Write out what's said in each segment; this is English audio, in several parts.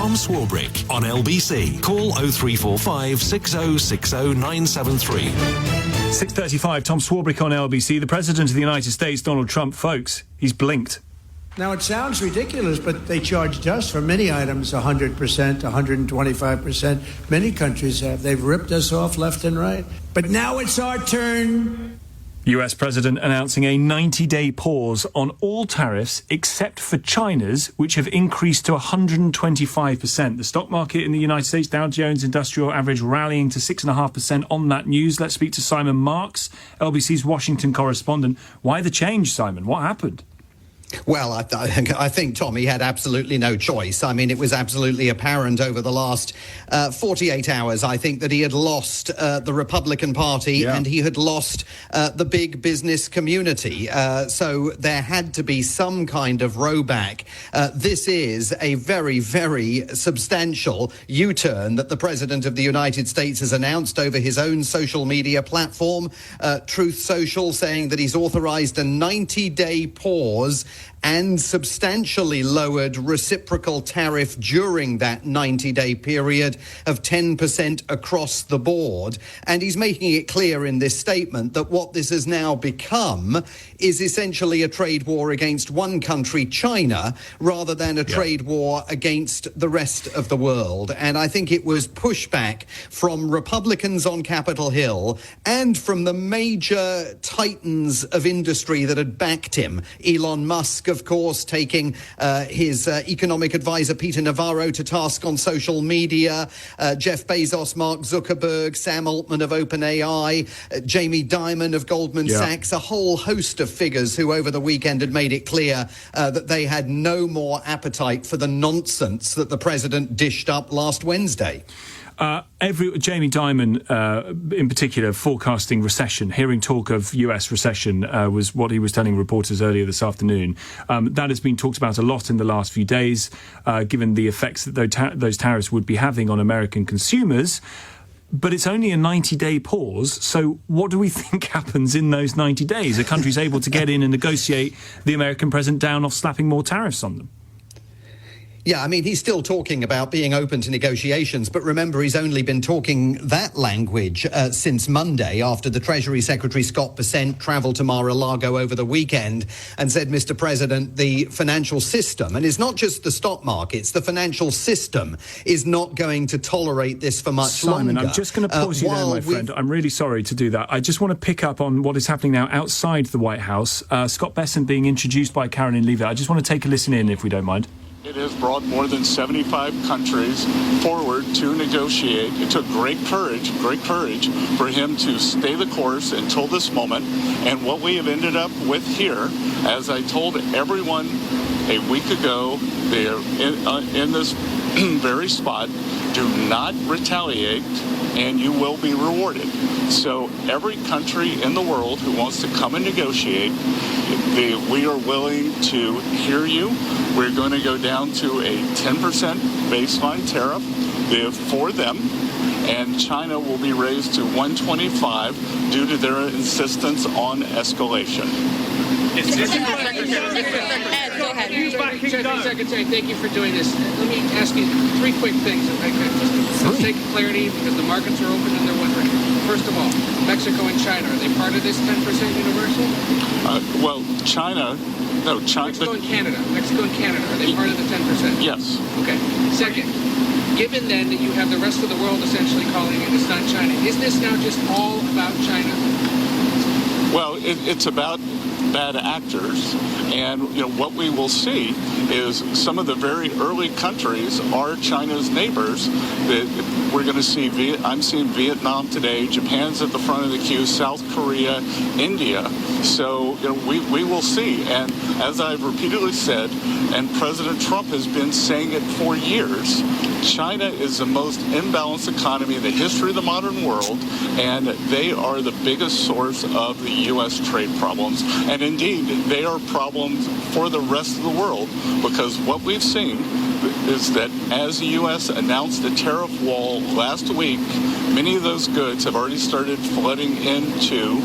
Tom Swarbrick on LBC. Call 0345 6060 973. 6:35, Tom Swarbrick on LBC. The President of the United States, Donald Trump, folks, he's blinked. Now, it sounds ridiculous, but they charged us for many items 100%, 125%. Many countries have. They've ripped us off left and right. But now it's our turn. US President announcing a 90-day pause on all tariffs except for China's, which have increased to 125%. The stock market in the United States, Dow Jones Industrial Average, rallying to 6.5% on that news. Let's speak to Simon Marks, LBC's Washington correspondent. Why the change, Simon? What happened? Well, I think, Tom, he had absolutely no choice. I mean, it was absolutely apparent over the last 48 hours, I think, that he had lost the Republican Party and he had lost the big business community. So there had to be some kind of rowback. This is a very, very substantial U-turn that the President of the United States has announced over his own social media platform, Truth Social, saying that he's authorized a 90-day pause and substantially lowered reciprocal tariff during that 90-day period of 10% across the board. And he's making it clear in this statement that what this has now become is essentially a trade war against one country, China, rather than a trade war against the rest of the world. And I think it was pushback from Republicans on Capitol Hill and from the major titans of industry that had backed him. Elon Musk, of course, taking his economic advisor Peter Navarro to task on social media, Jeff Bezos, Mark Zuckerberg, Sam Altman of OpenAI, Jamie Dimon of Goldman Sachs, a whole host of figures who over the weekend had made it clear that they had no more appetite for the nonsense that the president dished up last Wednesday. Jamie Dimon, in particular, forecasting recession, hearing talk of US recession was what he was telling reporters earlier this afternoon. That has been talked about a lot in the last few days, given the effects that those tariffs would be having on American consumers. But it's only a 90-day pause, so what do we think happens in those 90 days? Are countries able to get in and negotiate the American president down off slapping more tariffs on them? Yeah, I mean, he's still talking about being open to negotiations, but remember, he's only been talking that language since Monday after the Treasury Secretary Scott Bessent travelled to Mar-a-Lago over the weekend and said, Mr. President, the financial system, and it's not just the stock markets, the financial system is not going to tolerate this for much longer. Simon, I'm just going to pause you there, my friend. I'm really sorry to do that. I just want to pick up on what is happening now outside the White House. Scott Bessent being introduced by Caroline Leavitt. I just want to take a listen in, if we don't mind. It has brought more than 75 countries forward to negotiate. It took great courage for him to stay the course until this moment. And what we have ended up with here, as I told everyone a week ago, they are in this very spot, do not retaliate and you will be rewarded. So every country in the world who wants to come and negotiate, we are willing to hear you. We're going to go down to a 10% baseline tariff for them, and China will be raised to 125 due to their insistence on escalation. Go ahead. Secretary, thank you for doing this. Let me ask you three quick things, if I could, just for the sake of clarity, because the markets are open and they're wondering. First of all, Mexico and China, are they part of this 10% universal? Well, China... No, China... Mexico and Canada, are they part of the 10%? Yes. Okay. Second, given then that you have the rest of the world essentially calling it, it's not China, is this now just all about China? Well, it's about bad actors, and what we will see is some of the very early countries are China's neighbors. That we're going to see. I'm seeing Vietnam today. Japan's at the front of the queue. South Korea, India. So we will see. And as I've repeatedly said, and President Trump has been saying it for years, China is the most imbalanced economy in the history of the modern world, and they are the biggest source of the U.S. trade problems. And indeed, they are problems for the rest of the world, because what we've seen is that as the U.S. announced a tariff wall last week, many of those goods have already started flooding into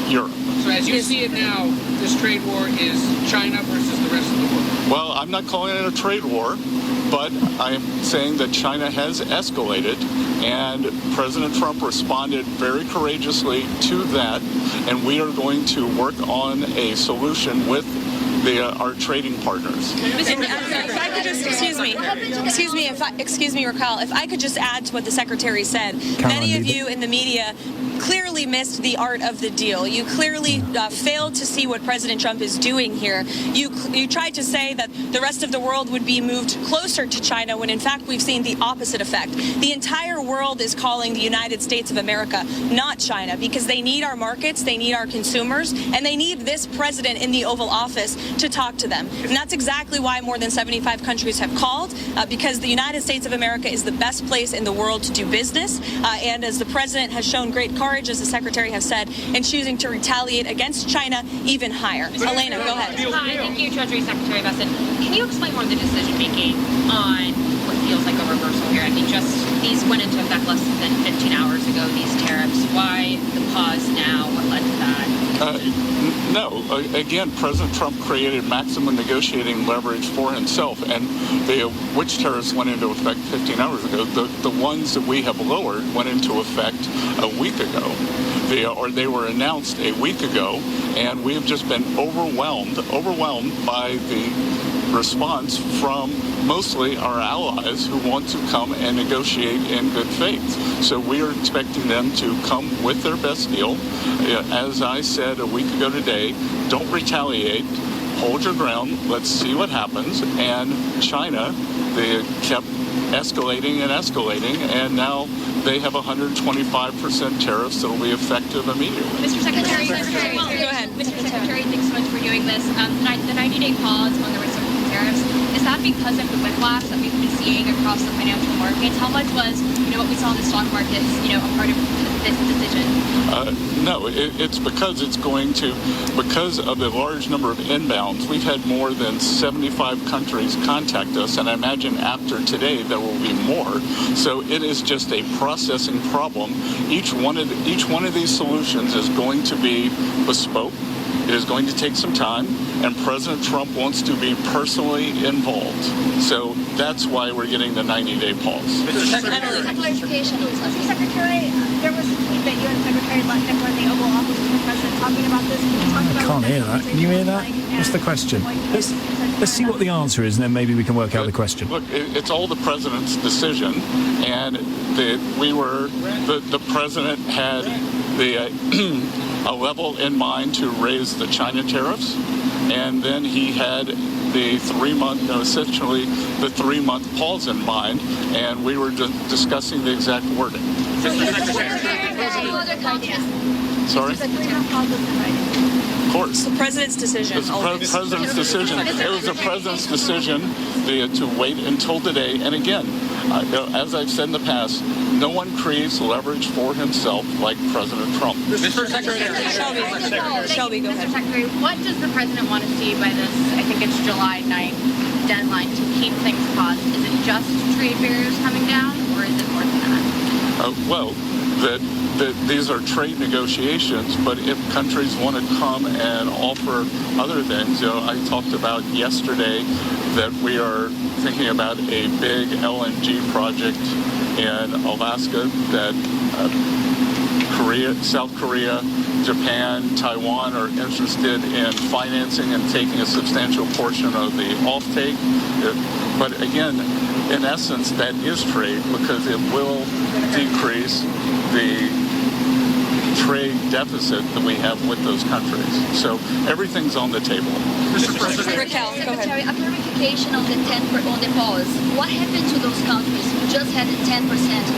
Europe. So as you see it now, this trade war is China versus the rest of the world. Well, I'm not calling it a trade war, but I'm saying that China has escalated, and President Trump responded very courageously to that, and we are going to work on a solution with our trading partners. If I could just, excuse me, Raquel, if I could just add to what the Secretary said. Many of you in the media clearly missed the art of the deal. You clearly failed to see what President Trump is doing here. You tried to say that the rest of the world would be moved closer to China when in fact we've seen the opposite effect. The entire world is calling the United States of America, not China, because they need our markets, they need our consumers, and they need this president in the Oval Office to talk to them. And that's exactly why more than 75 countries have called, because the United States of America is the best place in the world to do business. And as the president has shown great courage, as the secretary has said, in choosing to retaliate against China even higher. Elena, go ahead. Hi, thank you, Treasury Secretary Bessent. Can you explain more of the decision-making on what feels like a reversal here? I mean, just these went into effect less than 15 hours ago, these tariffs. Why the pause now? What led to that? No. Again, President Trump created maximum negotiating leverage for himself, and which tariffs went into effect 15 hours ago? The ones that we have lowered went into effect a week ago. They were announced a week ago, and we have just been overwhelmed by the response from mostly our allies who want to come and negotiate in good faith. So we are expecting them to come with their best deal. As I said a week ago today, don't retaliate. Hold your ground. Let's see what happens. And China, they kept escalating, and now they have 125% tariffs that will be effective immediately. Mr. Secretary, go ahead. Mr. Secretary, thanks so much for doing this. The 90-day pause on the reciprocal tariffs, is that because of the whiplash that we've been seeing across the financial markets? How much was, what we saw in the stock markets, a part of this decision? No, it's because because of the large number of inbounds. We've had more than 75 countries contact us, and I imagine after today there will be more. So it is just a processing problem. Each one of these solutions is going to be bespoke. It is going to take some time, and President Trump wants to be personally involved. So that's why we're getting the 90-day pause. Clarification. Mr. Secretary, there was a tweet that you and Secretary Lutnick were in the Oval Office with the president talking about this. Can you talk about I can't hear that. Can you hear that? What's the question? Let's see what the answer is, and then maybe we can work out the question. Look, it's all the president's decision, and the president had a level in mind to raise the China tariffs, and then he had the essentially the 3-month pause in mind, and we were discussing the exact wording. Sorry? Of course. It's the president's decision. It's the president's decision. It was the president's decision to wait until today. And again, as I've said in the past, no one creates leverage for himself like President Trump. Mr. Secretary. Shelby, go ahead. Mr. Secretary, what does the president want to see by this, I think it's July 9th deadline to keep things paused? Is it just trade barriers coming down, or is it more than that? These are trade negotiations, but if countries want to come and offer other things, I talked about yesterday that we are thinking about a big LNG project in Alaska that South Korea, Japan, Taiwan are interested in financing and taking a substantial portion of the offtake. But again, in essence, that is trade because it will decrease the trade deficit that we have with those countries. So everything's on the table. Mr. President. Raquel, go ahead. Secretary, a clarification on the pause. What happened to those countries who just had 10%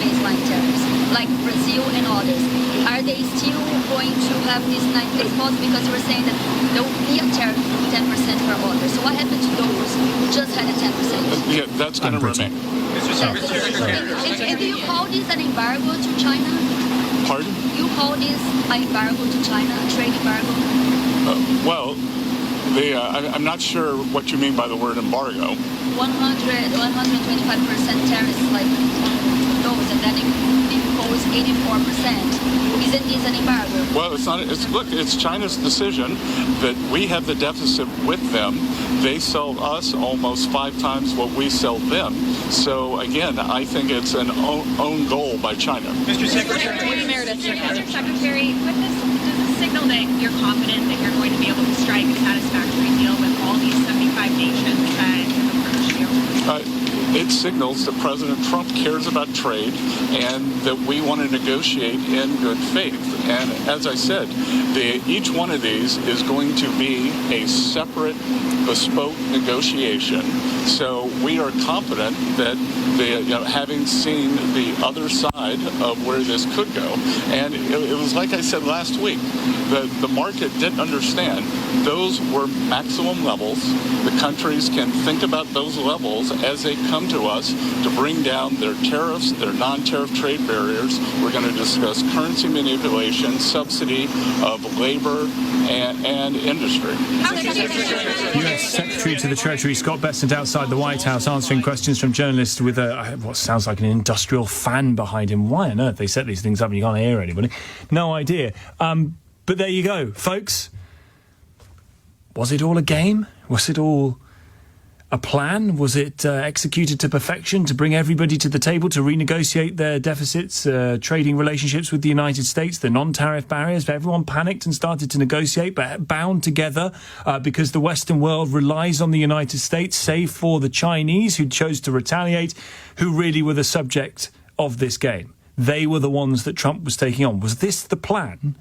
baseline tariffs, like Brazil and others? Are they still going to have this 90-day pause? Because you were saying that there will be a tariff of 10% for others. So what happened to those who just had a 10%? Yeah, that's going to remain. And do you call this an embargo to China? Pardon? You call this an embargo to China, a trade embargo? Well, I'm not sure what you mean by the word embargo. 125% tariffs, like on those, and then it goes 84%. Isn't this an embargo? Well, it's not. It's China's decision that we have the deficit with them. They sell us almost 5 times what we sell them. So again, I think it's an own goal by China. Mr. Secretary, Mr. Secretary, does this signal that you're confident that you're going to be able to strike a satisfactory deal with all these 75 nations that have approached you? It signals that President Trump cares about trade and that we want to negotiate in good faith. And as I said, each one of these is going to be a separate, bespoke negotiation. So we are confident that having seen the other side of where this could go, and it was like I said last week, the market didn't understand. Those were maximum levels. The countries can think about those levels as they come to us to bring down their tariffs, their non-tariff trade barriers. We're going to discuss currency manipulation, subsidy of labor and industry. U.S. Secretary to the Treasury Scott Bessent outside the White House answering questions from journalists with what sounds like an industrial fan behind him. Why on earth they set these things up and you can't hear anybody? No idea. But there you go, folks. Was it all a game? Was it all a plan? Was it executed to perfection to bring everybody to the table to renegotiate their deficits, trading relationships with the United States, the non-tariff barriers? Everyone panicked and started to negotiate, but bound together because the Western world relies on the United States, save for the Chinese who chose to retaliate, who really were the subject of this game. They were the ones that Trump was taking on. Was this the plan,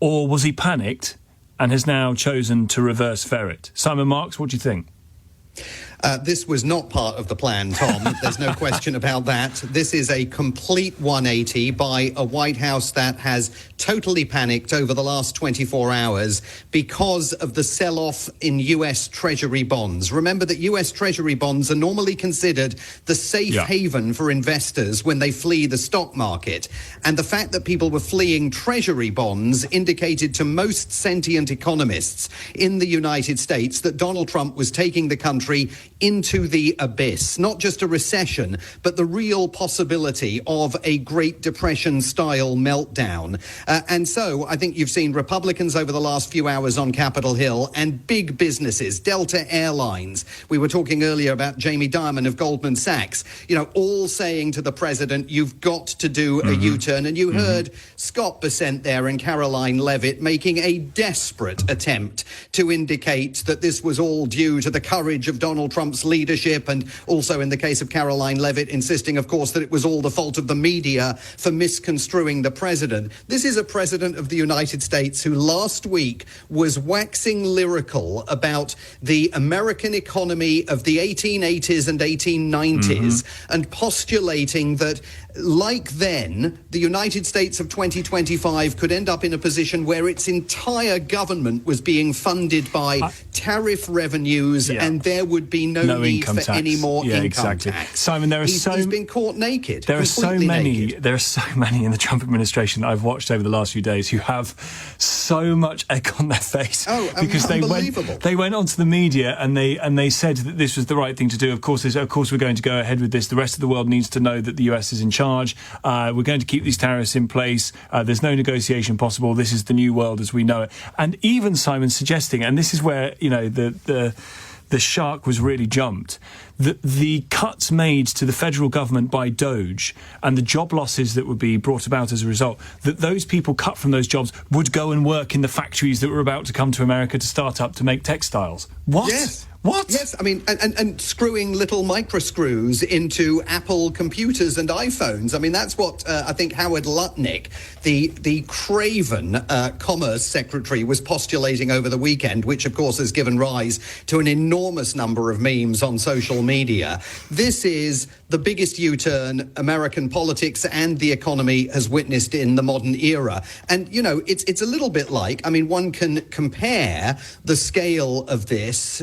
or was he panicked and has now chosen to reverse ferret? Simon Marks, what do you think? This was not part of the plan, Tom. There's no question about that. This is a complete 180 by a White House that has totally panicked over the last 24 hours because of the sell-off in U.S. Treasury bonds. Remember that U.S. Treasury bonds are normally considered the safe haven for investors when they flee the stock market. And the fact that people were fleeing Treasury bonds indicated to most sentient economists in the United States that Donald Trump was taking the country into the abyss, not just a recession, but the real possibility of a Great Depression-style meltdown. And so I think you've seen Republicans over the last few hours on Capitol Hill and big businesses, Delta Airlines. We were talking earlier about Jamie Dimon of Goldman Sachs, all saying to the president, you've got to do a U-turn. And you heard Scott Bessent there and Caroline Levitt making a desperate attempt to indicate that this was all due to the courage of Donald Trump's leadership, and also in the case of Caroline Levitt insisting, of course, that it was all the fault of the media for misconstruing the president. This is a president of the United States who last week was waxing lyrical about the American economy of the 1880s and 1890s and postulating that, like then, the United States of 2025 could end up in a position where its entire government was being funded by tariff revenues and there would be no need for tax. Any more income tax. Simon, he's been caught naked. There are so many in the Trump administration that I've watched over the last few days who have so much egg on their face because they went onto the media and they said that this was the right thing to do. Of course we're going to go ahead with this. The rest of the world needs to know that the US is in charge. We're going to keep these tariffs in place. There's no negotiation possible. This is the new world as we know it. And even Simon suggesting, and this is where the shark was really jumped, that the cuts made to the federal government by Doge and the job losses that would be brought about as a result, that those people cut from those jobs would go and work in the factories that were about to come to America to start up to make textiles. What? Yes. What? Yes, I mean, and screwing little micro screws into Apple computers and iPhones. I mean, that's what I think Howard Lutnick, the craven commerce secretary, was postulating over the weekend, which, of course, has given rise to an enormous number of memes on social media. This is the biggest U-turn American politics and the economy has witnessed in the modern era. And, it's a little bit like, I mean, one can compare the scale of this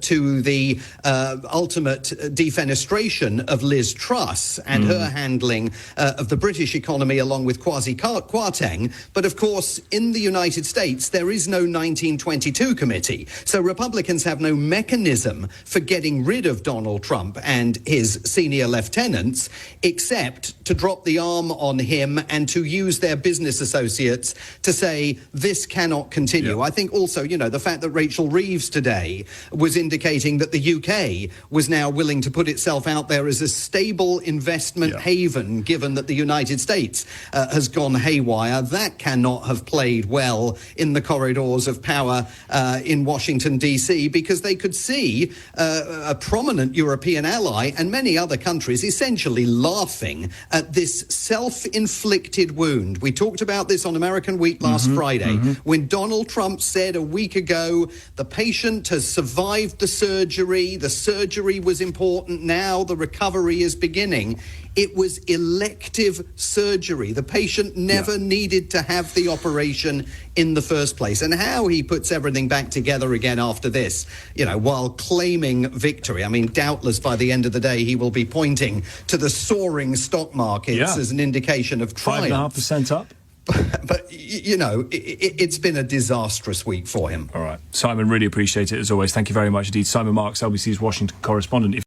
to the ultimate defenestration of Liz Truss and her handling of the British economy along with Kwasi Kwarteng. But of course, in the United States, there is no 1922 committee. So Republicans have no mechanism for getting rid of Donald Trump and his senior lieutenants, except to drop the arm on him and to use their business associates to say this cannot continue. I think also, the fact that Rachel Reeves today was indicating that the UK was now willing to put itself out there as a stable investment haven, given that the United States has gone haywire. That cannot have played well in the corridors of power in Washington, D.C., because they could see a prominent European ally and many other countries essentially laughing at this self-inflicted wound. We talked about this on American Week last Friday, when Donald Trump said a week ago, the patient has survived the surgery was important, now the recovery is beginning. It was elective surgery. The patient never needed to have the operation in the first place. And how he puts everything back together again after this, while claiming victory. I mean, doubtless by the end of the day, he will be pointing to the soaring stock markets as an indication of triumph. 5.5% up. But it's been a disastrous week for him. All right. Simon, really appreciate it as always. Thank you very much indeed. Simon Marks, LBC's Washington correspondent.